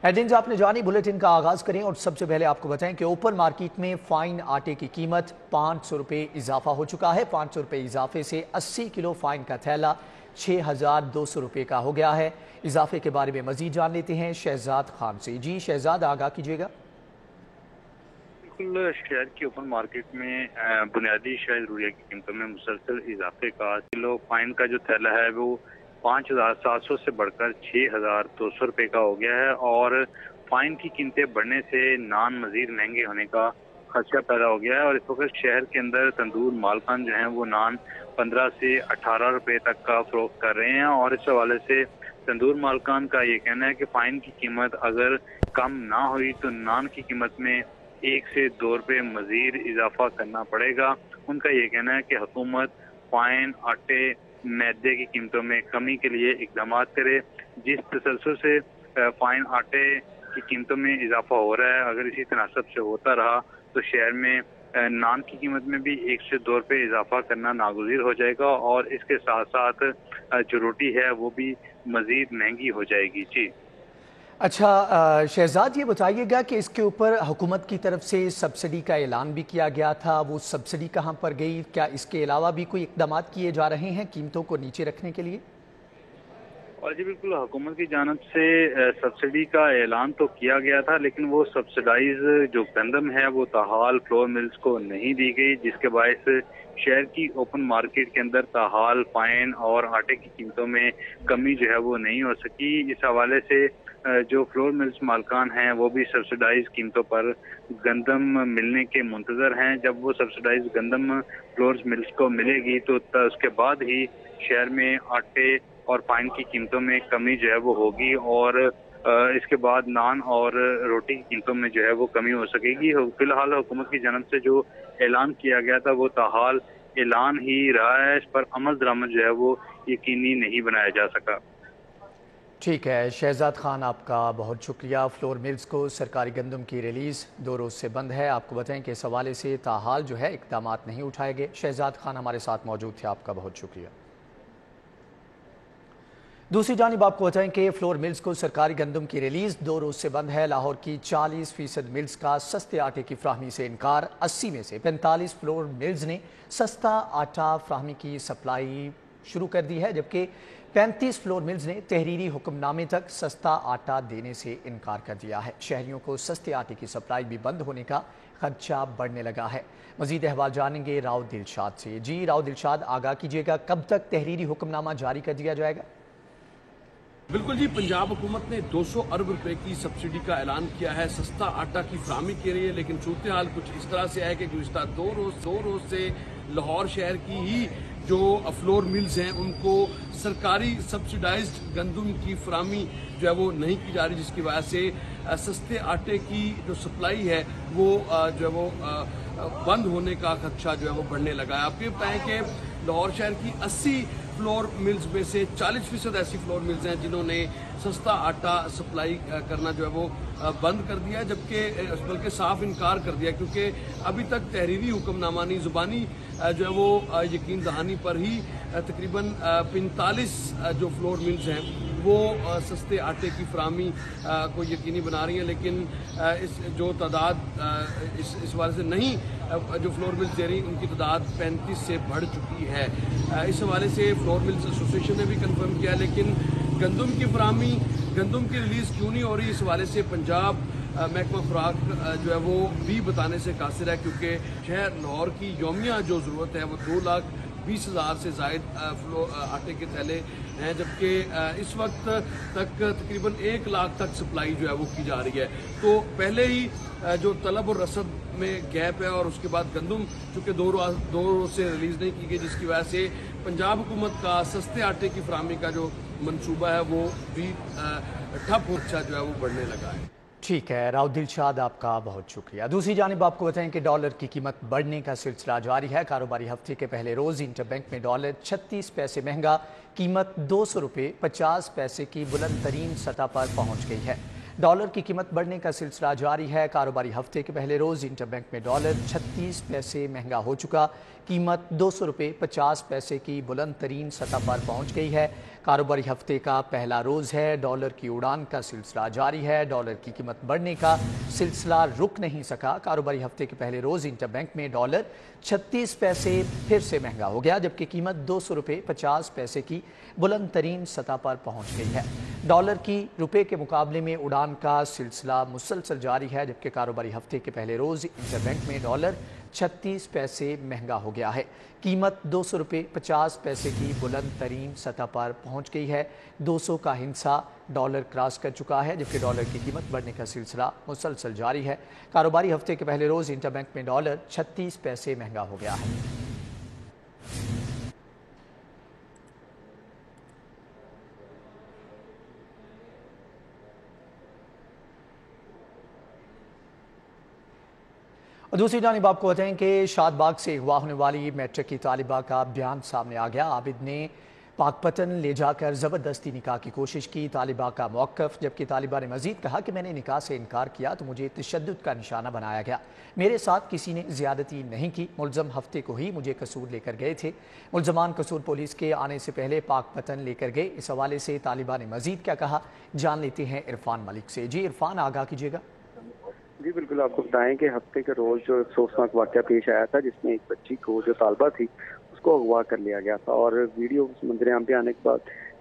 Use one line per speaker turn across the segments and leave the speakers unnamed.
Headlines आपने जानी, bulletin का आगाज करें और सबसे पहले आपको बताएं कि ओपन मार्केट में फाइन आटे की कीमत 500 रुपये इजाफा हो चुका है। 500 रुपये इजाफे से 80 किलो फाइन का थैला 6200 रुपये का हो गया है। इजाफे के बारे में मजीद जान लेते हैं शहजाद खान से। जी शहजाद, आगाह कीजिएगा।
बिल्कुल, शहर की ओपन मार्केट में बुनियादी शहर यूरिया की कीमतों में मुसलसल इजाफे का किलो फाइन का जो थैला है वो 5700 से बढ़कर 6200 रुपये का हो गया है। और फाइन की कीमतें बढ़ने से नान मजीद महंगे होने का खदशा पैदा हो गया है। और इस वक्त शहर के अंदर तंदूर मालकान जो हैं वो नान 15 से 18 रुपये तक का फरोख्त कर रहे हैं। और इस हवाले से तंदूर मालकान का ये कहना है कि फाइन की कीमत अगर कम ना हुई तो नान की कीमत में 1 से 2 रुपये मजीद इजाफा करना पड़ेगा। उनका ये कहना है कि हुकूमत फाइन, आटे, मैदे की कीमतों में कमी के लिए इकदाम करे। जिस तसलसल से फाइन आटे की कीमतों में इजाफा हो रहा है, अगर इसी तनासब से होता रहा तो शहर में नान की कीमत में भी 1 से 2 रुपये इजाफा करना नागुज़ीर हो जाएगा। और इसके साथ साथ जो रोटी है वो भी मजीद महंगी हो जाएगी। जी
अच्छा शहजाद, ये बताइएगा कि इसके ऊपर हुकूमत की तरफ से सब्सिडी का ऐलान भी किया गया था, वो सब्सिडी कहाँ पर गई? क्या इसके अलावा भी कोई इक़दाम किए जा रहे हैं कीमतों को नीचे रखने के लिए?
और जी बिल्कुल, हुकूमत की जानब से सब्सिडी का ऐलान तो किया गया था, लेकिन वो सब्सिडाइज जो गंदम है वो ताहाल फ्लोर मिल्स को नहीं दी गई, जिसके बायस शहर की ओपन मार्केट के अंदर ताहाल, फाइन और आटे की कीमतों में कमी जो है वो नहीं हो सकी। इस हवाले से जो फ्लोर मिल्स मालकान हैं वो भी सब्सिडाइज कीमतों पर गंदम मिलने के मुंतजर हैं। जब वो सब्सिडाइज गंदम फ्लोर मिल्स को मिलेगी तो उसके बाद ही शहर में आटे और फाइन की कीमतों में कमी जो है वो होगी। और इसके बाद नान और रोटी की कीमतों में जो है वो कमी हो सकेगी। फिलहाल हुकूमत की जानब से जो ऐलान किया गया था वो ताहाल ऐलान ही रहा है, इस पर अमल दरामद जो है वो यकीनी नहीं बनाया जा सका।
ठीक है शहजाद खान, आपका बहुत शुक्रिया। फ्लोर मिल्स को सरकारी गंदम की रिलीज़ 2 रोज़ से बंद है। आपको बताएं कि इस हवाले से ताहाल जो है इक़दाम नहीं उठाए गए। शहजाद खान हमारे साथ मौजूद थे, आपका बहुत शुक्रिया। दूसरी जानिब आपको बताएं कि फ्लोर मिल्स को सरकारी गंदम की रिलीज़ 2 रोज़ से बंद है। लाहौर की 40% मिल्स का सस्ते आटे की फ्राहमी से इनकार। 80 में से 45 फ्लोर मिल्स ने सस्ता आटा फ्राहमी की सप्लाई शुरू कर दी है, जबकि 35 फ्लोर मिल्स ने तहरीरी हुक्मनामे तक सस्ता आटा देने से इनकार कर दिया है। शहरियों को सस्ते आटे की सप्लाई भी बंद होने का खदशा बढ़ने लगा है। मजीद अहवाल जानेंगे राव दिलशाद से। जी राव दिलशाद, आगाह कीजिएगा, कब तक तहरीरी हुक्मनामा जारी कर दिया जाएगा?
बिल्कुल जी, पंजाब हुकूमत ने 200 अरब रुपए की सब्सिडी का ऐलान किया है सस्ता आटा की फराहमी के लिए, लेकिन सूरत हाल कुछ इस तरह से है कि गुज़िश्ता दो रोज से लाहौर शहर की ही जो फ्लोर मिल्स हैं उनको सरकारी सब्सिडाइज्ड गंदम की फराहमी जो है वो नहीं की जा रही, जिसकी वजह से सस्ते आटे की जो सप्लाई है वो जो है वो बंद होने का खदशा जो है वो बढ़ने लगा है। आपको ये बताएं कि लाहौर शहर की 80 फ्लोर मिल्स में से 40% ऐसी फ्लोर मिल्स हैं जिन्होंने सस्ता आटा सप्लाई करना जो है वो बंद कर दिया, जबकि बल्कि साफ इनकार कर दिया, क्योंकि अभी तक तहरीरी हुक्मनामा नहीं, ज़ुबानी जो है वो यकीन दहानी पर ही तकरीबन 45 जो फ्लोर मिल्स हैं वो सस्ते आटे की फराहमी को यकीनी बना रही हैं, लेकिन इस जो तादाद इस वाले से नहीं जो फ्लोर मिल्स दे रही उनकी तादाद 35 से बढ़ चुकी है। इस हवाले से फ्लोर मिल्स एसोसिएशन ने भी कंफर्म किया, लेकिन गंदम की फराहमी, गंदम की रिलीज़ क्यों नहीं हो रही, इस हवाले से पंजाब महकमा खुराक जो है वो भी बताने से कासिर है, क्योंकि शहर लाहौर की यौमिया जो ज़रूरत है वो 2,20,000 से ज़ायद आटे के थैले हैं, जबकि इस वक्त तक तकरीबन 1 लाख तक सप्लाई जो है वो की जा रही है। तो पहले ही जो तलब और रसद में गैप है, और उसके बाद गंदम चूँकि 2 रोज से रिलीज़ नहीं की गई, जिसकी वजह से पंजाब हुकूमत का सस्ते आटे की फराहमी का जो मनसूबा है वो भी ठप हो जो है वो बढ़ने लगा है।
ठीक है राव दिलशाद, आपका बहुत शुक्रिया। दूसरी जानिब आपको बताएं कि डॉलर की कीमत बढ़ने का सिलसिला जारी है। कारोबारी हफ्ते के पहले रोज़ इंटरबैंक में डॉलर 36 पैसे महंगा, कीमत 200 रुपये 50 पैसे की बुलंद तरीन सतह पर पहुँच गई है। डॉलर की कीमत बढ़ने का सिलसिला जारी है। कारोबारी हफ्ते के पहले रोज़ इंटरबैंक में डॉलर 36 पैसे महंगा हो चुका, कीमत 200 रुपये 50 पैसे की बुलंद तरीन सतह पर पहुंच गई है। कारोबारी हफ्ते का पहला रोज़ है। डॉलर की उड़ान का सिलसिला जारी है। डॉलर की कीमत बढ़ने का सिलसिला रुक नहीं सका। कारोबारी हफ्ते के पहले रोज़ इंटरबैंक में डॉलर 36 पैसे फिर से महंगा हो गया, जबकि कीमत 200 रुपये 50 पैसे की बुलंद तरीन सतह पर पहुंच गई है। डॉलर की रुपये के मुकाबले में उड़ान का सिलसिला मुसलसल जारी है, जबकि कारोबारी हफ्ते के पहले रोज़ इंटरबैंक में डॉलर 36 पैसे महंगा हो गया है। कीमत 200 रुपये 50 पैसे की बुलंद तरीन सतह पर पहुंच गई है। 200 का हिस्सा डॉलर क्रॉस कर चुका है, जबकि डॉलर की कीमत बढ़ने का सिलसिला मुसलसल जारी है। कारोबारी हफ्ते के पहले रोज़ इंटरबैंक में डॉलर 36 पैसे महंगा हो गया है। और दूसरी जानिब आपको बताएं कि शादबाग से अगवा होने वाली मैट्रिक की तालिबा का बयान सामने आ गया। आबिद ने पाकपतन ले जाकर ज़बरदस्ती निकाह की कोशिश की। तालिबा का मौक़िफ़, जबकि तालिबा ने मज़ीद कहा कि मैंने निकाह से इनकार किया तो मुझे तशद्दुद का निशाना बनाया गया। मेरे साथ किसी ने ज़्यादती नहीं की। मुल्ज़म हफ्ते को ही मुझे कसूर लेकर गए थे। मुल्ज़मान कसूर पुलिस के आने से पहले पाकपतन लेकर गए। इस हवाले से तालिबा ने मज़ीद क्या कहा, जान लेते हैं इरफान मलिक से। जी इरफान, आगाह कीजिएगा।
जी बिल्कुल, आपको बताएं कि हफ्ते के रोज जो अफसोसनाक वाक़या पेश आया था, जिसमें एक बच्ची को जो तालबा थी उसको अगवा कर लिया गया था, और वीडियो मंजर आम पे आने के बाद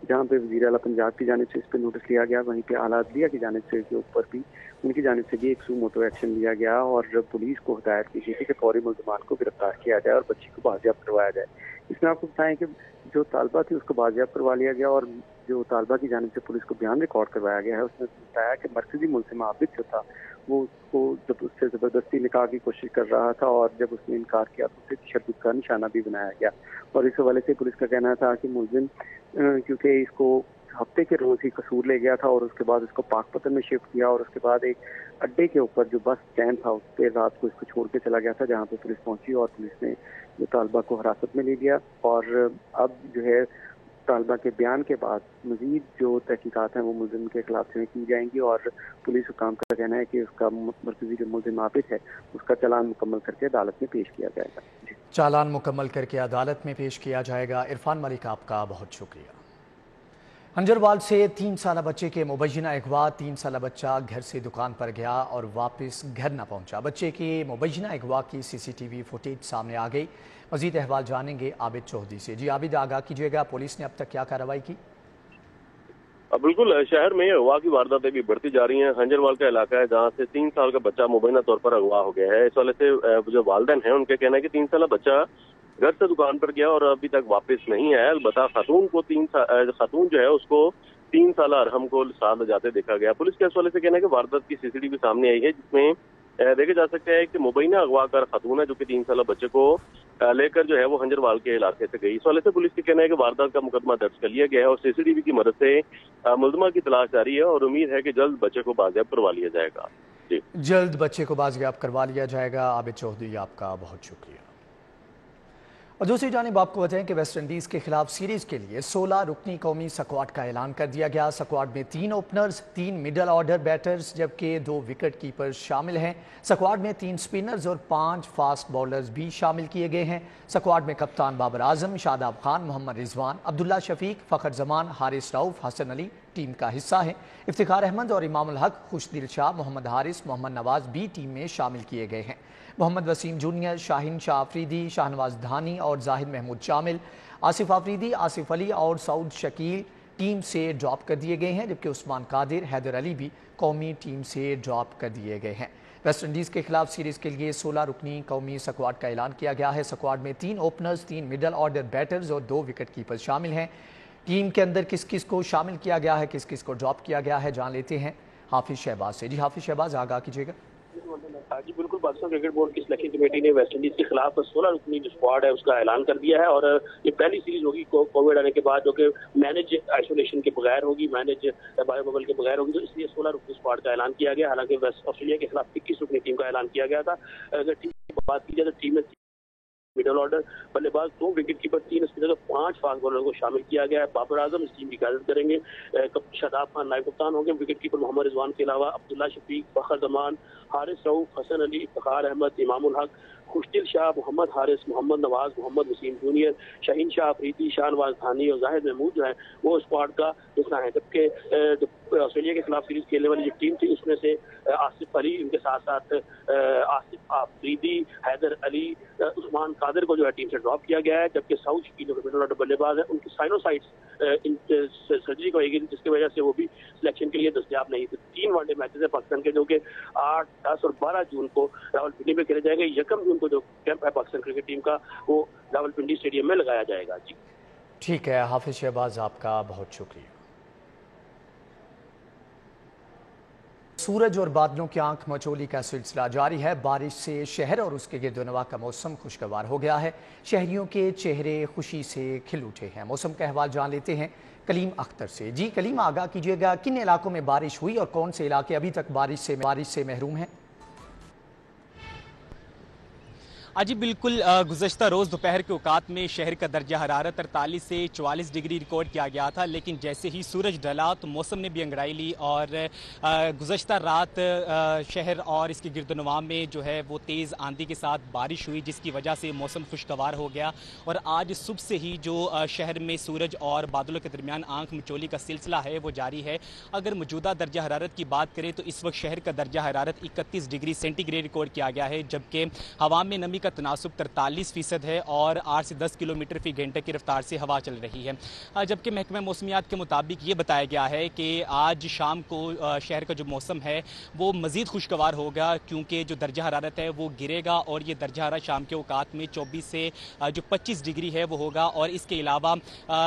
जहाँ पे वज़ीर आला पंजाब की जानिब से इस पर नोटिस लिया गया, वहीं पे आला अदलिया की जानिब से के ऊपर भी उनकी जानिब से भी एक सू मोटो एक्शन लिया गया और पुलिस को हिदायत की गई थी कि फौरी मुल्ज़मान को गिरफ्तार किया जाए और बच्ची को बाजियाब करवाया जाए। इसमें आपको बताएं कि जो तालबा थी उसको बाजियाब करवा लिया गया, और जो तालबा की जानिब से पुलिस को बयान रिकॉर्ड करवाया गया है, उसने बताया कि मरकजी मुल्ज़िम आबिद जो था वो उसको जब उससे ज़बरदस्ती निकाह की कोशिश कर रहा था, और जब उसने इनकार किया तो उसे तशद्दुद का निशाना भी बनाया गया। और इस हवाले से पुलिस का कहना था कि मुल्ज़िम क्योंकि इसको हफ्ते के रोज़ ही कसूर ले गया था और उसके बाद उसको पाकपतन में शिफ्ट किया, और उसके बाद एक अड्डे के ऊपर जो बस स्टैंड था उस पर रात को इसको छोड़ के चला गया था, जहाँ पे पुलिस पहुंची और पुलिस ने जो तालबा को हिरासत में ले लिया। और अब जो है तालबा के बयान के बाद मजीद जो तहकीकात हैं वो मुल्ज़िम के खिलाफ जो की जाएंगी, और पुलिस हुकाम का कहना है कि उसका मरकजी जो मुल्ज़िम आबिद है उसका चालान मुकम्मल करके अदालत में पेश किया जाएगा।
चालान मुकम्मल करके अदालत में पेश किया जाएगा। इरफान मलिक, आपका बहुत शुक्रिया। हंजरवाल से 3 साला बच्चे के मुबैना अगवा। 3 साला बच्चा घर से दुकान पर गया और वापस घर न पहुंचा। बच्चे के मुबैना अगवा की CCTV फुटेज सामने आ गई। मजीद अहवाल जानेंगे आबिद चौधरी से। जी आबिद, आगाह कीजिएगा, पुलिस ने अब तक क्या कार्रवाई की?
बिल्कुल, शहर में अगवा की वारदातें भी बढ़ती जा रही हैं। हंजरवाल का इलाका है जहाँ से 3 साल का बच्चा मुबैना तौर पर अगवा हो गया है। इस वाले से जो वालिदैन हैं उनके कहना है कि 3 साला बच्चा घर से दुकान पर गया और अभी तक वापस नहीं आया। अलबत्ता खातून जो है उसको 3 साल अरहम को साथ जाते देखा गया। पुलिस के इस वाले से कहना है कि वारदात की CCTV सामने आई है, जिसमें देखा जा सकता है कि मुबैना अगवाकार खातून है जो कि 3 साल बच्चे को लेकर जो है वो हंजरवाल के इलाके से गई। इस वाले से पुलिस के कहना है कि वारदात का मुकदमा दर्ज कर लिया गया है और CCTV की मदद से मुल्ज़िमा की तलाश जारी है और उम्मीद है कि जल्द बच्चे को बाजियाब करवा लिया जाएगा। जी,
जल्द बच्चे को बाजियाब करवा लिया जाएगा। आबिद चौधरी, आपका बहुत शुक्रिया। और दूसरी जानिब आपको बताएं कि वेस्ट इंडीज़ के खिलाफ सीरीज़ के लिए 16 रुकनी कौमी स्क्वाड का ऐलान कर दिया गया। स्क्वाड में 3 ओपनर्स, 3 मिडल ऑर्डर बैटर्स जबकि 2 विकेट कीपर्स शामिल हैं। स्क्वाड में 3 स्पिनर्स और 5 फास्ट बॉलर्स भी शामिल किए गए हैं। स्क्वाड में कप्तान बाबर आजम, शादाब खान, मोहम्मद रिजवान, अब्दुल्ला शफीक, फ़खर जमान, हारिस रऊफ, हसन अली टीम का हिस्सा है। इफ्तिखार अहमद और इमामुल हक, खुशदिल शाह, मोहम्मद हारिस, मोहम्मद नवाज भी टीम में शामिल किए गए हैं। मोहम्मद वसीम जूनियर, शाहीन शाह आफरीदी, शाहनवाज धानी और जाहिद महमूद शामिल। आसिफ आफरीदी, आसिफ अली और सऊद शकील टीम से ड्रॉप कर दिए गए हैं, जबकि उस्मान कादिर, हैदर अली भी कौमी टीम से ड्रॉप कर दिए गए हैं। वेस्ट इंडीज़ के खिलाफ सीरीज़ के लिए 16 रुकनी कौमी स्क्वाड का ऐलान किया गया है। स्क्वाड में 3 ओपनर्स, 3 मिडल ऑर्डर बैटर्स और 2 विकेट कीपर्स शामिल हैं। टीम के अंदर किस किस को शामिल किया गया है, किस किस को ड्रॉप किया गया है, जान लेते हैं हाफिज शहबाज से। जी हाफिज शहबाज, आगाह कीजिएगा।
जी बिल्कुल, पाकिस्तान क्रिकेट बोर्ड की सिलेक्शन कमेटी ने वेस्ट इंडीज के खिलाफ 16 रुकनी जो स्क्वाड है उसका ऐलान कर दिया है, और ये पहली सीरीज होगी कोविड आने के बाद जो कि मैनेज आइसोलेशन के बगैर होगी, मैनेज बायो बबल के बगैर होगी, तो इसलिए 16 रुकनी स्क्वाड का ऐलान किया गया। हालांकि वेस्ट ऑस्ट्रेलिया के खिलाफ 21 रुकनी टीम का ऐलान किया गया था। अगर टीम की बात की जाए तो टीम में मिडल ऑर्डर बल्लेबाज, 2 wicket keeper, 3 spinner, 5 fast bowler को शामिल किया गया है। बाबर आजम इस टीम की क़यादत करेंगे। शादाब खान नायब कप्तान होंगे। विकेट कीपर मोहम्मद रिजवान के अलावा अब्दुल्ला शफीक, फ़खर जमान, हारिस रऊफ, हसन अली, इफ्तिखार अहमद, इमामुल हक, खुशदिल शाह, मोहम्मद हारिस, मोहम्मद नवाज, मोहम्मद वसीम जूनियर, शाहीन शाह अफरीदी, शाहनवाज धानी और जाहिद महमूद जो है वो स्क्वाड का हिस्सा है। जबकि ऑस्ट्रेलिया के खिलाफ सीरीज खेलने वाली जो टीम थी उसमें से आसिफ अली, उनके साथ साथ आसिफ अफरीदी, हैदर अली, उस्मान कादिर को जो है टीम से ड्रॉप किया गया है। जबकि साउथ की जो मिडल ऑर्डर बल्लेबाज है उनकी साइनोसाइट्स सर्जरी होगी, जिसकी वजह से वो भी सिलेक्शन के लिए दस्तयाब नहीं थे। 3 वनडे मैचेस है पाकिस्तान के, जो कि 8, 10 और 12 जून को रावलपिंडी में खेले जाएंगे। 1 जून को जो कैंप है पाकिस्तान क्रिकेट टीम का वो रावलपिंडी स्टेडियम में लगाया जाएगा। जी
ठीक है हाफिज शहबाज, आपका बहुत शुक्रिया। सूरज और बादलों की आंख मचोली का सिलसिला जारी है। बारिश से शहर और उसके गिरदोनवा का मौसम खुशगवार हो गया है। शहरियों के चेहरे खुशी से खिल उठे हैं। मौसम का अहवाल जान लेते हैं कलीम अख्तर से। जी कलीम, आगाह कीजिएगा, किन इलाकों में बारिश हुई और कौन से इलाके अभी तक बारिश से महरूम हैं?
जी बिल्कुल, गुज़श्ता रोज़ दोपहर के औकात में शहर का दर्जा हरारत 43 से 44 डिग्री रिकॉर्ड किया गया था, लेकिन जैसे ही सूरज ढला तो मौसम ने भी अंगड़ाई ली और गुज़श्ता रात शहर और इसके गिरदोनवा में जो है वो तेज़ आंधी के साथ बारिश हुई, जिसकी वजह से मौसम खुशगवार हो गया। और आज सुबह से ही जो शहर में सूरज और बादलों के दरमियान आंख मचोली का सिलसिला है वो जारी है। अगर मौजूदा दर्जा हरारत की बात करें तो इस वक्त शहर का दर्जा हरारत 31 डिग्री सेंटीग्रेड रिकॉर्ड किया गया है, जबकि हवा में नमी का तनासुब 43% है और 8 से 10 किलोमीटर फी घंटे की रफ्तार से हवा चल रही है। जबकि महकमा मौसमियात के मुताबिक ये बताया गया है कि आज शाम को शहर का जो मौसम है वो मज़ीद खुशगवार होगा, क्योंकि जो दर्जा हरारत है वो गिरेगा और ये दर्जा हरारत शाम के औकात में 24 से जो 25 डिग्री है वो होगा। और इसके अलावा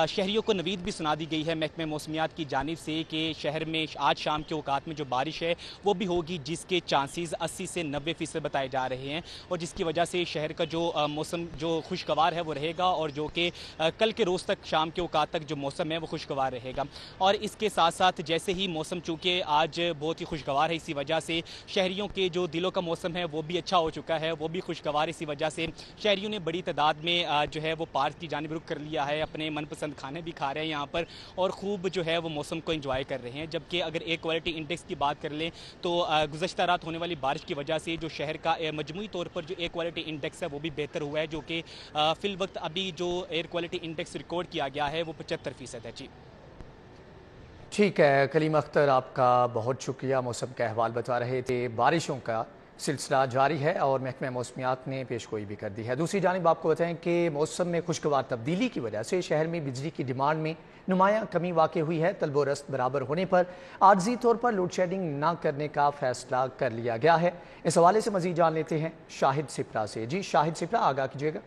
शहरियों को नवीद भी सुना दी गई है महकमा मौसमियात की जानिब से कि शहर में आज शाम के औकात में जो बारिश है वो भी होगी, जिसके चांसेस 80 से 90% बताए जा रहे हैं और जिसकी वजह से शहर का जो मौसम जो खुशगवार है वो रहेगा और जो कि कल के रोज़ तक शाम के औकात तक जो मौसम है वो खुशगवार रहेगा। और इसके साथ साथ जैसे ही मौसम चूँकि आज बहुत ही खुशगवार है, इसी वजह से शहरियों के जो दिलों का मौसम है वो भी अच्छा हो चुका है, वो भी खुशगवार। इसी वजह से शहरियों ने बड़ी तादाद में जो है वो पार्क की जानिब रुख कर लिया है, अपने मनपसंद खाने भी खा रहे हैं यहाँ पर और ख़ूब जो है वो मौसम को एंजॉय कर रहे हैं। जबकि अगर एयर क्वालिटी इंडेक्स की बात कर लें तो गुज़श्ता रात होने वाली बारिश की वजह से जो शहर का मजमूई तौर पर जो एयर क्वालिटी इंडेक्स है वो भी बेहतर हुआ है, जो कि फिल वक्त अभी जो एयर क्वालिटी इंडेक्स रिकॉर्ड किया गया है वो 75% है। जी
ठीक है कलीम अख्तर, आपका बहुत शुक्रिया। मौसम का अहवाल बता रहे थे। बारिशों का सिलसिला जारी है और महकमा मौसमियात ने पेशगोई भी कर दी है। दूसरी जानिब आपको बताएं कि मौसम में खुशगवार तब्दीली की वजह से शहर में बिजली की डिमांड में नुमायां कमी वाक़ हुई है। तलब व रस्त बराबर होने पर आर्जी तौर पर लोड शेडिंग न करने का फैसला कर लिया गया है। इस हवाले से मजीद जान लेते हैं शाहिद सिपरा से। जी शाहिद सिपरा, आगाह कीजिएगा।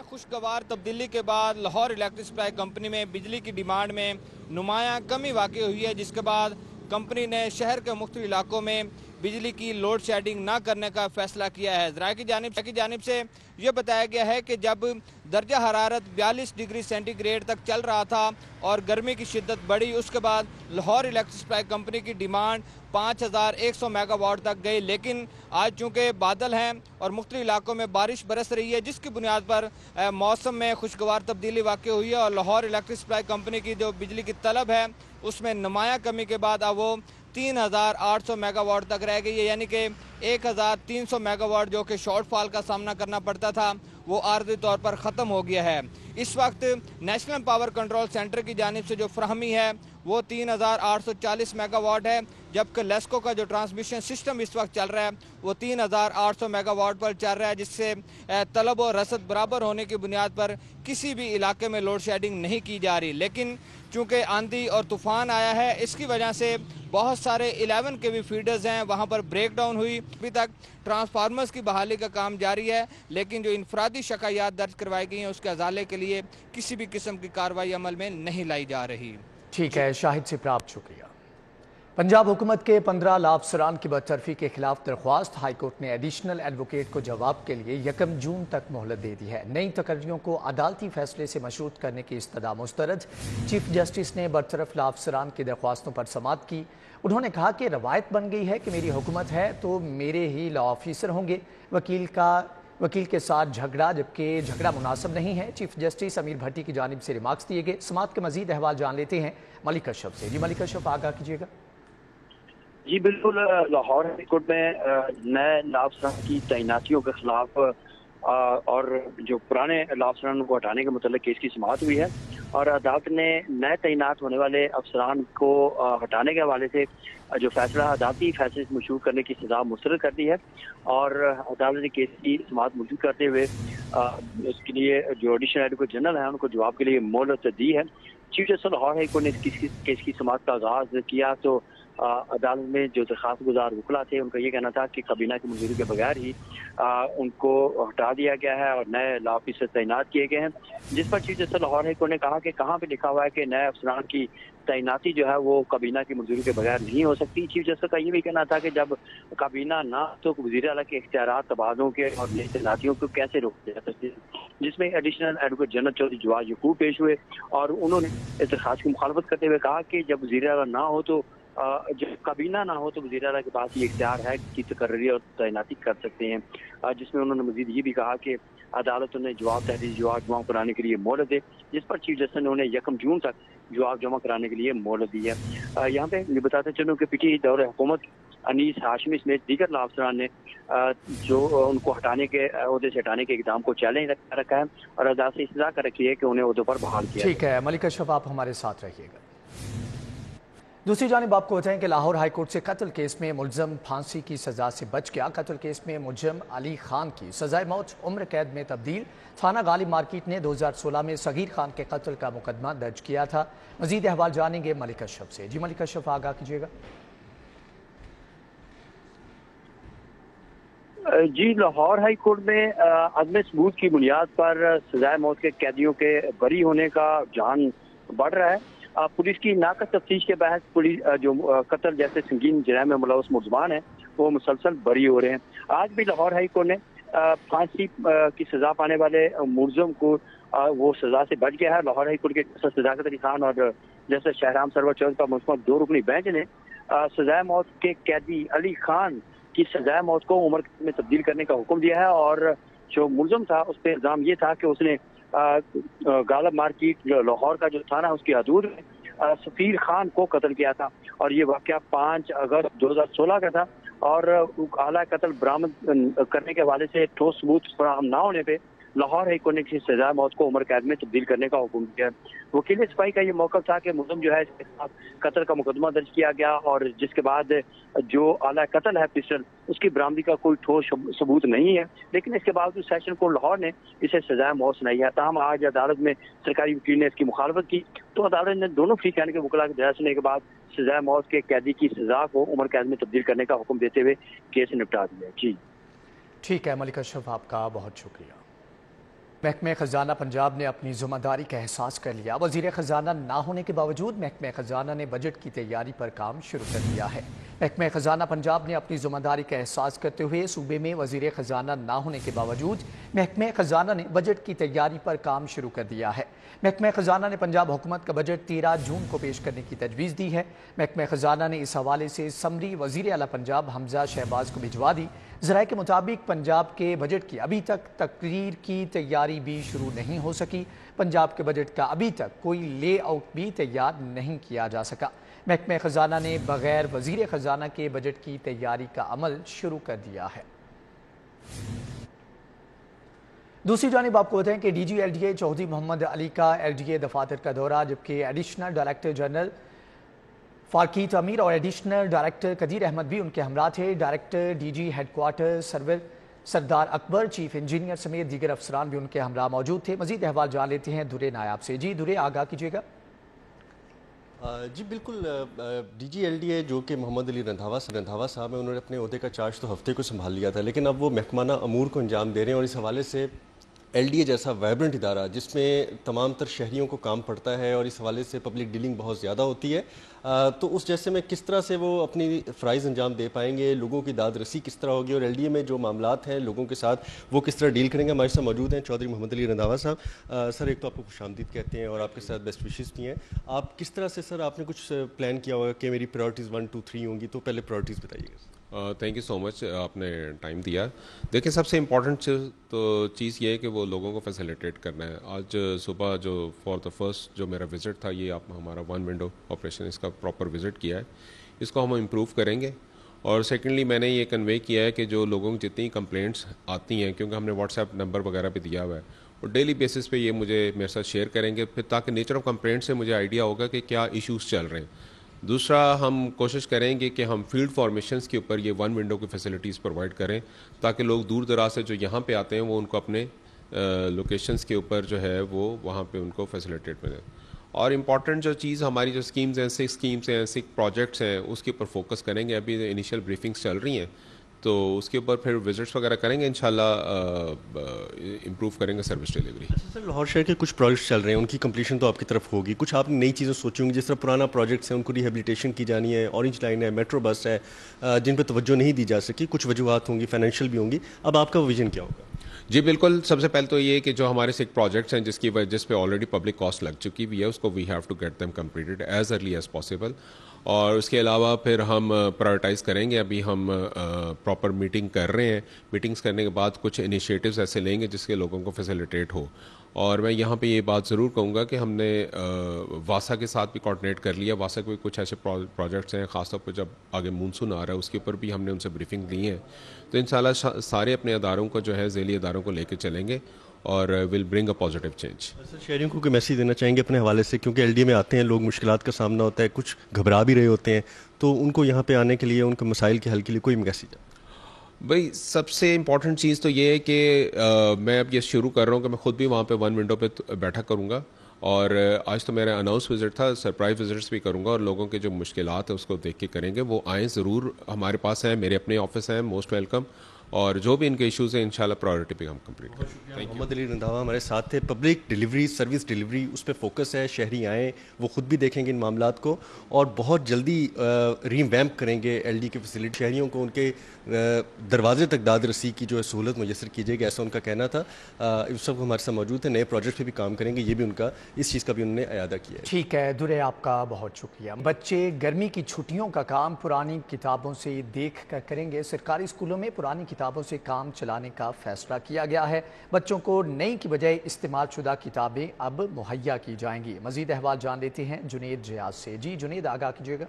खुशगवार तब्दीली के बाद लाहौर इलेक्ट्रिक सप्लाई कंपनी में बिजली की डिमांड में नुमायां कमी वाक़ हुई है, जिसके बाद कंपनी ने शहर के मुख्तलिफ इलाकों में बिजली की लोड शेडिंग ना करने का फैसला किया है। ज़राए की जानिब से ये बताया गया है कि जब दर्जा हरारत 42 डिग्री सेंटीग्रेड तक चल रहा था और गर्मी की शिद्दत बढ़ी, उसके बाद लाहौर इलेक्ट्रिक सप्लाई कंपनी की डिमांड 5100 मेगावाट तक गई। लेकिन आज चूँकि बादल हैं और मुख्तलिफ इलाकों में बारिश बरस रही है, जिसकी बुनियाद पर मौसम में खुशगवार तब्दीली वाक़ हुई है और लाहौर इलेक्ट्रिक सप्लाई कंपनी की जो बिजली की तलब है उसमें नुमायां कमी के बाद अब वो 3800 मेगावाट तक रह गई है, यानी कि 1300 मेगावाट जो कि शॉर्टफॉल का सामना करना पड़ता था वो आर्जी तौर पर ख़त्म हो गया है। इस वक्त नेशनल पावर कंट्रोल सेंटर की जानिब से जो फ्राहमी है वो 3840 मेगावाट है, जबकि लेस्को का जो ट्रांसमिशन सिस्टम इस वक्त चल रहा है वो 3800 मेगावाट पर चल रहा है, जिससे तलब और रसद बराबर होने की बुनियाद पर किसी भी इलाके में लोड शेडिंग नहीं की जा रही। लेकिन चूँकि आंधी और तूफ़ान आया है, इसकी वजह से बहुत सारे 11 kV फीडर्स हैं वहाँ पर ब्रेक डाउन हुई। अभी तक ट्रांसफार्मर्स की बहाली का काम जारी है, लेकिन जो इनफरादी शिकायत दर्ज करवाई गई हैं उसके अजाले के लिए किसी भी किस्म की कार्रवाई अमल में नहीं लाई जा रही।
ठीक है शाहिद से प्राप्त शुक्रिया। पंजाब हुकूमत के 15 लाभ अफसरान की बरतरफी के खिलाफ दरख्वास्त हाईकोर्ट ने एडिशनल एडवोकेट को जवाब के लिए 1 जून तक मोहलत दे दी है। नई तकर्रियों को अदालती फैसले से मशरूत करने की इस्तदा मुस्तरद। चीफ जस्टिस ने बरतरफ लाभ अफसरान की दरख्वास्तों पर समाअत की। उन्होंने कहा कि रवायत बन गई है कि मेरी हुकूमत है तो मेरे ही लॉ ऑफिसर होंगे। वकील के साथ झगड़ा, जबकि झगड़ा मुनासिब नहीं है। चीफ जस्टिस अमीर भट्टी की जानिब से रिमार्क्स दिए गए। समाअत के मजीद अहवाल जान लेते हैं मलिक अशरफ से। जी मलिक अशरफ, आगाह कीजिएगा।
جی بالکل، لاہور ہائی کورٹ میں نئے لا افسران کی تعیناتیوں کے خلاف اور جو پرانے لا افسران کو ہٹانے کے متعلق کیس کی سماعت ہوئی ہے، اور عدالت نے نئے تعینات ہونے والے افسران کو ہٹانے کے حوالے سے جو فیصلہ عدالتی فیصلے سے مشہور کرنے کی سزا مسترد کر دی ہے، اور عدالت نے کیس کی سماعت موجود کرتے ہوئے اس کے لیے جو ایڈیشنل ایڈوکیٹ جنرل ہیں ان کو جواب کے لیے مہلت دی ہے۔ Chief justice Lahore high court نے اس کیس کی سماعت کا آغاز کیا تو عدالت میں جو درخواست گزار وکلا تھے ان کا یہ کہنا تھا کہ کابینہ کی منظوری کے بغیر ہی ان کو ہٹا دیا گیا ہے اور نئے لا آفیسر تعینات کیے گئے ہیں، جس پر chief justice Lahore high court نے کہا کہ کہاں پہ لکھا ہوا ہے کہ نئے افسران کی تعیناتی جو ہے وہ کابینہ کی منظوری کے بغیر نہیں ہو سکتی۔ چیف جسٹس کا یہ بھی کہنا تھا کہ جب کابینہ نہ تو وزیر اعلیٰ کے اختیارات تبادلوں کے اور نئی تعیناتیوں کو کیسے روکے جا سکتے، جس میں ایڈیشنل ایڈوکیٹ جنرل چودھری جواز یعقوب پیش ہوئے اور انہوں نے اس درخواست کی مخالفت کرتے ہوئے کہا کہ جب وزیر اعلیٰ نہ ہو تو جب کابینہ نہ ہو تو وزیر اعلیٰ کے پاس یہ اختیار ہے کہ تقرری اور تعیناتی کر سکتے ہیں، جس میں انہوں نے مزید یہ بھی کہا کہ عدالت انہیں تحریری جواب جمع کرانے کے لیے مہلت دے، جس پر چیف جسٹس نے انہیں 1 جون تک جواب جمع کرانے کے لیے مہلت دی ہے۔ یہاں پہ بتاتے چلوں کہ پچھلی دور حکومت انیس ہاشمی سمیت دیگر لا افسران نے جو ان کو ہٹانے کے عہدے سے ہٹانے کے اقدام کو چیلنج رکھا ہے اور عدالت سے استدعا کر رکھی ہے کہ انہیں عہدوں پر بحال کیا۔
ٹھیک ہے ملک اشرف، آپ ہمارے ساتھ رہیے گا۔ دوسری جانب آپ کو بتائیں کہ لاہور ہائی کورٹ سے قتل کیس میں ملزم پھانسی کی سزا سے بچ گیا۔ قتل کیس میں ملزم علی خان کی سزائے موت عمر قید میں تبدیل۔ تھانہ غالب مارکیٹ نے 2016 میں صغیر خان کے قتل کا مقدمہ درج کیا تھا۔ مزید احوال جانیں گے ملک اشرف سے۔ جی ملک اشرف، آگاہ کیجیے گا۔
جی لاہور ہائی کورٹ میں عدم ثبوت کی بنیاد پر سزائے موت کے قیدیوں کے بری ہونے کا رجحان بڑھ رہا ہے۔ پولیس کی ناقص تفتیش کے باعث جو قتل جیسے سنگین جرائم میں ملوث ملزمان ہیں وہ مسلسل بری ہو رہے ہیں۔ آج بھی لاہور ہائی کورٹ نے پھانسی کی سزا پانے والے ملزم کو وہ سزا سے بچ گیا ہے۔ لاہور ہائی کورٹ کے جسٹس صداقت علی خان اور جسٹس شہرام سرور چودھری کا مشتمل 2 رکنی بینچ نے سزائے موت کے قیدی علی خان کی سزائے موت کو عمر قید میں تبدیل کرنے کا حکم دیا ہے، اور جو ملزم تھا اس پہ الزام یہ تھا کہ اس نے غالب مارکیٹ لاہور کا جو تھانہ اس کی حدود میں سفیر خان کو قتل کیا تھا، اور یہ واقعہ 5 اگست 2016 کا تھا، اور اعلیٰ قتل برآمد کرنے کے حوالے سے ٹھوس ثبوت فراہم نہ ہونے پہ لاہور ہائی کورٹ نے کسی سزائے موت کو عمر قید میں تبدیل کرنے کا حکم دیا۔ وکیل صفائی کا یہ موقف تھا کہ ملزم جو ہے اس کے خلاف قتل کا مقدمہ درج کیا گیا، اور جس کے بعد جو اعلیٰ قتل ہے پسٹل اس کی برآمدی کا کوئی ٹھوس ثبوت نہیں ہے، لیکن اس کے باوجود سیشن کورٹ لاہور نے اسے سزائے موت سنائی ہے۔ تاہم آج عدالت میں سرکاری وکیل نے اس کی مخالفت کی تو عدالت نے دونوں فریقین کے وکلاء کے بحث سننے کے بعد سزائے موت کے قیدی کی سزا کو عمر قید میں تبدیل کرنے کا حکم دیتے ہوئے کیس نپٹا دیا۔ جی
ٹھیک ہے ملک اشرف، آپ کا بہت شکریہ۔ محکمہ خزانہ پنجاب نے اپنی ذمہ داری کا احساس کر لیا۔ وزیر خزانہ نہ ہونے کے باوجود محکمہ خزانہ نے بجٹ کی تیاری پر کام شروع کر دیا ہے۔ محکمہ خزانہ پنجاب نے اپنی ذمہ داری کا احساس کرتے ہوئے صوبے میں وزیر خزانہ نہ ہونے کے باوجود محکمہ خزانہ نے بجٹ کی تیاری پر کام شروع کر دیا ہے۔ محکمہ خزانہ نے پنجاب حکومت کا بجٹ 13 جون کو پیش کرنے کی تجویز دی ہے۔ محکمہ خزانہ نے اس حوالے سے سمری وزیر اعلیٰ پنجاب حمزہ شہباز کو بھجوا دی۔ ذرائع کے مطابق پنجاب کے بجٹ کی ابھی تک تقریر کی تیاری بھی شروع نہیں ہو سکی۔ پنجاب کے بجٹ کا ابھی تک کوئی لے آؤٹ بھی تیار نہیں کیا جا سکا۔ محکمہ خزانہ نے بغیر وزیر خزانہ کے بجٹ کی تیاری کا عمل شروع کر دیا ہے۔ دوسری جانب آپ کو بتائیں کہ D G L D A Chaudhry Muhammad Ali کا ایل ڈی اے دفاتر کا دورہ، جبکہ ایڈیشنل ڈائریکٹر جنرل فارکیت امیر اور ایڈیشنل ڈائریکٹر قدیر احمد بھی ان کے ہمراہ تھے۔ Director D G headquarter Sardar Akbar, chief engineer سمیت دیگر افسران بھی ان کے ہمراہ موجود تھے۔ مزید احوال جان لیتے ہیں درے نائب سے۔ جی درے، آگاہ کیجیے گا۔
جی بالکل، D G L D A جو کہ محمد علی رندھاوا صاحب ہیں، انہوں نے اپنے عہدے کا چارج تو ہفتے کو سنبھال لیا تھا، لیکن اب وہ محکمانہ امور کو انجام دے رہے ہیں، اور اس حوالے سے ایل ڈی اے جیسا وائبرنٹ ادارہ جس میں تمام تر شہریوں کو کام پڑتا ہے اور اس حوالے سے پبلک ڈیلنگ بہت زیادہ ہوتی ہے، تو اس جیسے میں کس طرح سے وہ اپنی فرائض انجام دے پائیں گے، لوگوں کی داد رسی کس طرح ہوگی، اور ایل ڈی اے میں جو معاملات ہیں لوگوں کے ساتھ وہ کس طرح ڈیل کریں گے۔ ہمارے ساتھ موجود ہیں چودھری محمد علی رندھاوا صاحب۔ سر ایک تو آپ کو خوش آمدید کہتے ہیں اور آپ کے ساتھ بیسٹ وشز بھی ہیں۔ آپ کس طرح سے سر آپ نے کچھ پلان کیا ہوگا کہ میری پرائرٹیز 1 2 3 ہوں گی، تو پہلے پرائرٹیز بتائیے گا۔
تھینک یو سو مچ، آپ نے ٹائم دیا۔ دیکھیں سب سے امپورٹنٹ تو چیز یہ ہے کہ وہ لوگوں کو فیسیلیٹیٹ کرنا ہے۔ آج صبح جو فار دا فرسٹ جو میرا وزٹ تھا، یہ آپ ہمارا 1 ونڈو آپریشن، اس کا پراپر وزٹ کیا ہے۔ اس کو ہم امپروو کریں گے. اور سیکنڈلی میں نے یہ کنوے کیا ہے کہ جو لوگوں کی جتنی کمپلینٹس آتی ہیں، کیونکہ ہم نے واٹس ایپ نمبر وغیرہ پہ دیا ہوا ہے، اور ڈیلی بیسس پہ یہ مجھے میرے ساتھ شیئر کریں گے، پھر تاکہ نیچر آف کمپلینٹ سے مجھے آئیڈیا ہوگا کہ کیا ایشوز چل رہے ہیں. دوسرا، ہم کوشش کریں گے کہ ہم فیلڈ فارمیشنز کے اوپر یہ 1 ونڈو کی فیسلٹیز پرووائڈ کریں، تاکہ لوگ دور دراز سے جو یہاں پہ آتے ہیں وہ ان کو اپنے لوکیشنز کے اوپر جو ہے وہ وہاں پہ ان کو فیسیلیٹیٹ ملے. اور امپورٹنٹ جو چیز ہماری جو اسکیمز ہیں، 6 اسکیمز ہیں، 6 پروجیکٹس ہیں، اس کے اوپر فوکس کریں گے. ابھی انیشیل بریفنگس چل رہی ہیں، تو اس کے اوپر پھر وزٹس وغیرہ کریں گے. انشاءاللہ امپروو کریں گے سروس ڈیلیوری.
سر، لاہور شہر کے کچھ پروجیکٹس چل رہے ہیں، ان کی کمپلیشن تو آپ کی طرف ہوگی. کچھ آپ نے نئی چیزیں سوچی ہوں گی، جس طرح پرانا پروجیکٹس ہیں ان کو ریہیبلیٹیشن کی جانی ہے، اورنج لائن ہے، میٹرو بس ہے، جن پہ توجہ نہیں دی جا سکی. کچھ وجوہات ہوں گی، فائنینشیل بھی ہوں گی. اب آپ کا ویژن کیا ہوگا؟
جی بالکل. سب سے پہلے تو یہ کہ جو ہمارے 6 پروجیکٹس ہیں جس پہ آلریڈی پبلک کاسٹ لگ چکی بھی ہے، اس کو we have to get them completed as early as possible. اور اس کے علاوہ پھر ہم پرائورٹائز کریں گے. ابھی ہم پراپر میٹنگ کر رہے ہیں. میٹنگز کرنے کے بعد کچھ انیشیٹوز ایسے لیں گے جس کے لوگوں کو فیسیلیٹیٹ ہو. اور میں یہاں پہ یہ بات ضرور کہوں گا کہ ہم نے واسا کے ساتھ بھی کوآرڈینیٹ کر لیا. واسا کے کچھ ایسے پروجیکٹس ہیں، خاص طور پہ جب آگے مونسون آ رہا ہے، اس کے اوپر بھی ہم نے ان سے بریفنگ لی ہے. تو انشاءاللہ سارے اپنے اداروں کو جو ہے ذیلی اداروں کو لے کے چلیں گے اور ول برنگ اے پازیٹیو چینج.
سر، شہریوں کو کوئی میسیج دینا چاہیں گے اپنے حوالے سے؟ کیونکہ LDA میں آتے ہیں لوگ، مشکلات کا سامنا ہوتا ہے، کچھ گھبرا بھی رہے ہوتے ہیں، تو ان کو یہاں پہ آنے کے لیے، ان کے مسائل کے حل کے لیے کوئی میسیج ہے؟
بھائی سب سے امپورٹنٹ چیز تو یہ ہے کہ میں اب یہ شروع کر رہا ہوں کہ میں خود بھی وہاں پہ 1 ونڈو پہ بیٹھا کروں گا. اور آج تو میرا اناؤنس وزٹ تھا، سرپرائز وزٹس بھی کروں گا، اور لوگوں کے جو مشکلات ہیں اس کو دیکھ کے کریں گے. وہ آئیں ضرور، ہمارے پاس ہیں، میرے اپنے آفس ہیں، موسٹ ویلکم. اور جو بھی ان کے ایشوز ہیں انشاءاللہ پرائیورٹی پہ ہم کمپلیٹ کریں گے.
محمد علی رندھاوا ہمارے ساتھ تھے. پبلک ڈیلیوری، سروس ڈیلیوری، اس پہ فوکس ہے. شہری آئیں، وہ خود بھی دیکھیں گے ان معاملات کو، اور بہت جلدی ری ویمپ کریں گے LD کی فیسلٹی. شہریوں کو ان کے دروازے تک داد رسی کی جو ہے سہولت میسر کیجیے گا، ایسا ان کا کہنا تھا. اس وقت ہمارے ساتھ موجود ہیں. نئے پروجیکٹ پہ بھی کام کریں گے، یہ بھی ان کا، اس چیز کا بھی انہوں نے اعادہ کیا ہے.
ٹھیک ہے درے، آپ کا بہت شکریہ. بچے گرمی کی چھٹیوں کا کام پرانی کتابوں سے دیکھ کر کریں گے. سرکاری اسکولوں میں پرانی کتابوں سے کام چلانے کا فیصلہ کیا گیا ہے. بچوں کو نئی کی بجائے استعمال شدہ کتابیں اب مہیا کی جائیں گی. مزید احوال جان لیتے ہیں جنید جیاز سے. جی جنید، آگاہ کیجیے گا.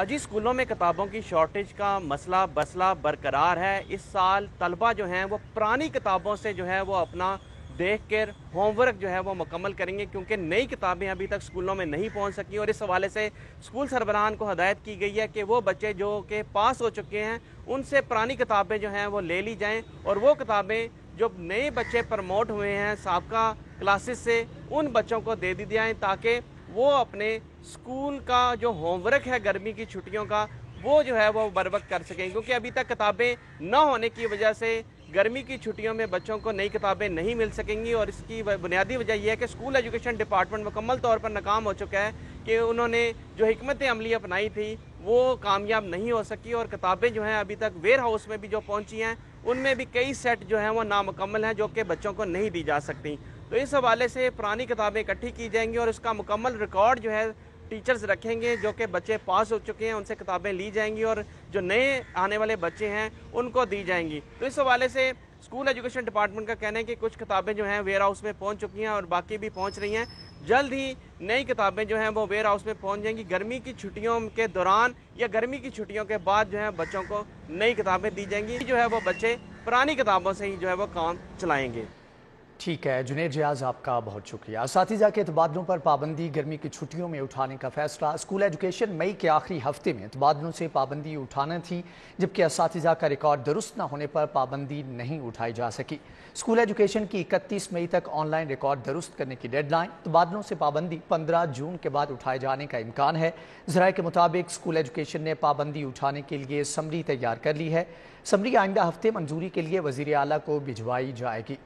جی، اسکولوں میں کتابوں کی شارٹیج کا مسئلہ برقرار ہے. اس سال طلبہ جو ہیں وہ پرانی کتابوں سے جو ہے وہ اپنا دیکھ کر ہوم ورک جو ہے وہ مکمل کریں گے، کیونکہ نئی کتابیں ابھی تک اسکولوں میں نہیں پہنچ سکی. اور اس حوالے سے اسکول سربراہان کو ہدایت کی گئی ہے کہ وہ بچے جو کہ پاس ہو چکے ہیں ان سے پرانی کتابیں جو ہیں وہ لے لی جائیں، اور وہ کتابیں جو نئے بچے پروموٹ ہوئے ہیں سابقہ کلاسز سے، ان بچوں کو دے دی جائیں، تاکہ وہ اپنے اسکول کا جو ہوم ورک ہے گرمی کی چھٹیوں کا وہ جو ہے وہ بر وقت کر سکیں. کیونکہ ابھی تک کتابیں نہ ہونے کی وجہ سے گرمی کی چھٹیوں میں بچوں کو نئی کتابیں نہیں مل سکیں گی. اور اس کی بنیادی وجہ یہ ہے کہ اسکول ایجوکیشن ڈپارٹمنٹ مکمل طور پر ناکام ہو چکا ہے کہ انہوں نے جو حکمت عملی اپنائی تھی وہ کامیاب نہیں ہو سکی. اور کتابیں جو ہیں ابھی تک ویئر ہاؤس میں بھی جو پہنچی ہیں ان میں بھی کئی سیٹ جو ہیں وہ نامکمل ہیں، جو کہ بچوں کو نہیں دی جا سکتی. تو اس حوالے سے پرانی کتابیں اکٹھی کی جائیں گی اور اس کا مکمل ریکارڈ جو ہے ٹیچرز رکھیں گے. جو کہ بچے پاس ہو چکے ہیں ان سے کتابیں لی جائیں گی، اور جو نئے آنے والے بچے ہیں ان کو دی جائیں گی. تو اس حوالے سے اسکول ایجوکیشن ڈپارٹمنٹ کا کہنا ہے کہ کچھ کتابیں جو ہیں ویئر ہاؤس میں پہنچ چکی ہیں اور باقی بھی پہنچ رہی ہیں. جلد ہی نئی کتابیں جو ہیں وہ ویئر ہاؤس میں پہنچ جائیں گی. گرمی کی چھٹیوں کے دوران یا گرمی کی چھٹیوں کے بعد جو ہے بچوں کو نئی کتابیں دی جائیں گی. جو ہے وہ بچے پرانی کتابوں سے ہی جو ہے وہ کام چلائیں گے.
ٹھیک ہے جنید جیاز، آپ کا بہت شکریہ. اساتذہ کے تبادلوں پر پابندی گرمی کی چھٹیوں میں اٹھانے کا فیصلہ. اسکول ایجوکیشن مئی کے آخری ہفتے میں تبادلوں سے پابندی اٹھانا تھی، جبکہ اساتذہ کا ریکارڈ درست نہ ہونے پر پابندی نہیں اٹھائی جا سکی. اسکول ایجوکیشن کی 31 مئی تک آن لائن ریکارڈ درست کرنے کی ڈیڈ لائن. تبادلوں سے پابندی 15 جون کے بعد اٹھائے جانے کا امکان ہے. ذرائع کے مطابق اسکول ایجوکیشن نے پابندی اٹھانے کے لیے سمری تیار کر لی ہے. سمری آئندہ ہفتے منظوری کے لیے وزیر اعلیٰ کو بھجوائی جائے گی.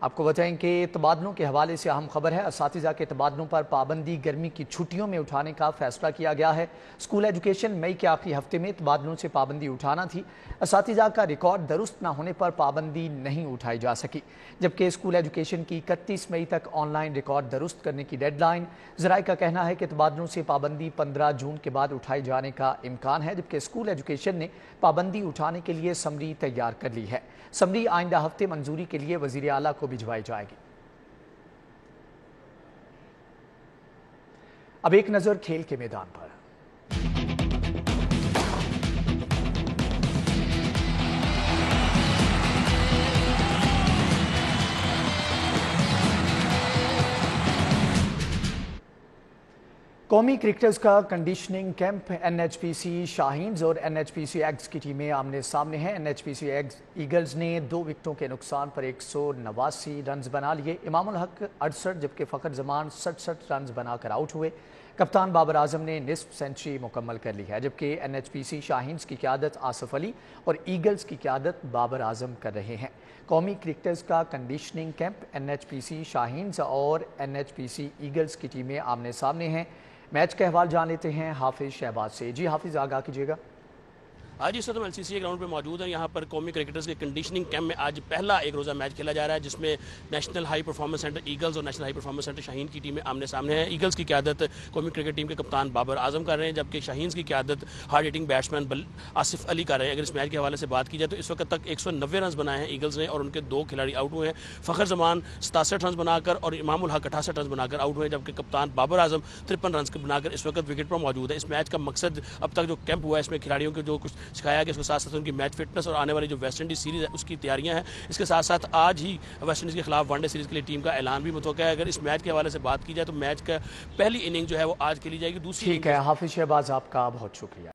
آپ کو بتائیں کہ تبادلوں کے حوالے سے اہم خبر ہے. اساتذہ کے تبادلوں پر پابندی گرمی کی چھٹیوں میں اٹھانے کا فیصلہ کیا گیا ہے. اسکول ایجوکیشن مئی کے آخری ہفتے میں تبادلوں سے پابندی اٹھانا تھی. اساتذہ کا ریکارڈ درست نہ ہونے پر پابندی نہیں اٹھائی جا سکی، جبکہ اسکول ایجوکیشن کی 31 مئی تک آن لائن ریکارڈ درست کرنے کی ڈیڈ لائن. ذرائع کا کہنا ہے کہ تبادلوں سے پابندی 15 جون کے بعد اٹھائے جانے کا امکان ہے، جبکہ اسکول ایجوکیشن نے پابندی اٹھانے کے لیے سمری تیار کر لی ہے. سمری آئندہ ہفتے منظوری کے لیے وزیر اعلیٰ کو بھجوائی جائے گی. اب ایک نظر کھیل کے میدان پر. कौमी क्रिकेटर्स का कंडीशनिंग कैंप एनएचपीसी शाहीन्स और एनएचपीसी एग्स की टीमें आमने सामने हैं। एनएचपीसी एग्स ईगल्स ने 2 विकेटों के नुकसान पर 189 रन बना लिए। इमामुल हक 68 जबकि फ़खर जमान 67 रन बनाकर आउट हुए। कप्तान बाबर आजम ने निस्फ सेंचुरी मुकम्मल कर ली है, जबकि एनएचपीसी शाहीन्स की क़यादत आसिफ अली और ईगल्स की क़यादत बाबर आजम कर रहे हैं। कौमी क्रिकेटर्स का कंडीशनिंग कैंप एनएचपीसी शाहीन्स और एनएचपीसी ईगल्स की टीमें आमने सामने हैं। मैच का अहवाल जान लेते हैं हाफिज शहबाज से। जी हाफिज, आगाह कीजिएगा।
आज इस वक्त हम एलसीसी ग्राउंड पे मौजूद हैं। यहाँ पर कौमी क्रिकेटर्स के कंडीशनिंग कैंप में आज पहला एक रोज़ा मैच खेला जा रहा है, जिसमें national high performance centre eagles और national high performance centre Shaheen की टीमें आमने सामने हैं। ईगल्स की क़यादत कौमी क्रिकेट टीम के कप्तान बाबर आजम कर रहे हैं, जबकि शाहीन की क़यादत hard hitting batsman Asif Ali कर रहे हैं। अगर इस मैच के हवाले से बात की जाए तो इस वक्त तक 190 रन बनाए हैं ईगल्स ने और उनके 2 खिलाड़ी आउट हुए हैं। फ़खर जमान 67 रन बनाकर और इमामुल हक 68 रन बनाकर आउट हुए हैं, जबकि कप्तान बाबर आजम 53 रन बनाकर इस वक्त विकेट पर मौजूद है। इस मैच का मकसद अब तक जो कैंप हुआ है इसमें खिलाड़ियों को जो कुछ सिखाया गया, उसके साथ उनकी मैच फिटनेस और आने वाली जो वेस्ट इंडीज सीरीज है उसकी तैयारियां हैं। इसके साथ साथ आज ही वेस्ट इंडीज के खिलाफ वनडे सीरीज के लिए टीम का ऐलान भी मुतवक्का है। अगर इस मैच के हवाले से बात की जाए तो मैच का पहली इनिंग जो है वो आज खेली जाएगी। दूसरी
ठीक है हाफिज शहबाज, आपका बहुत शुक्रिया।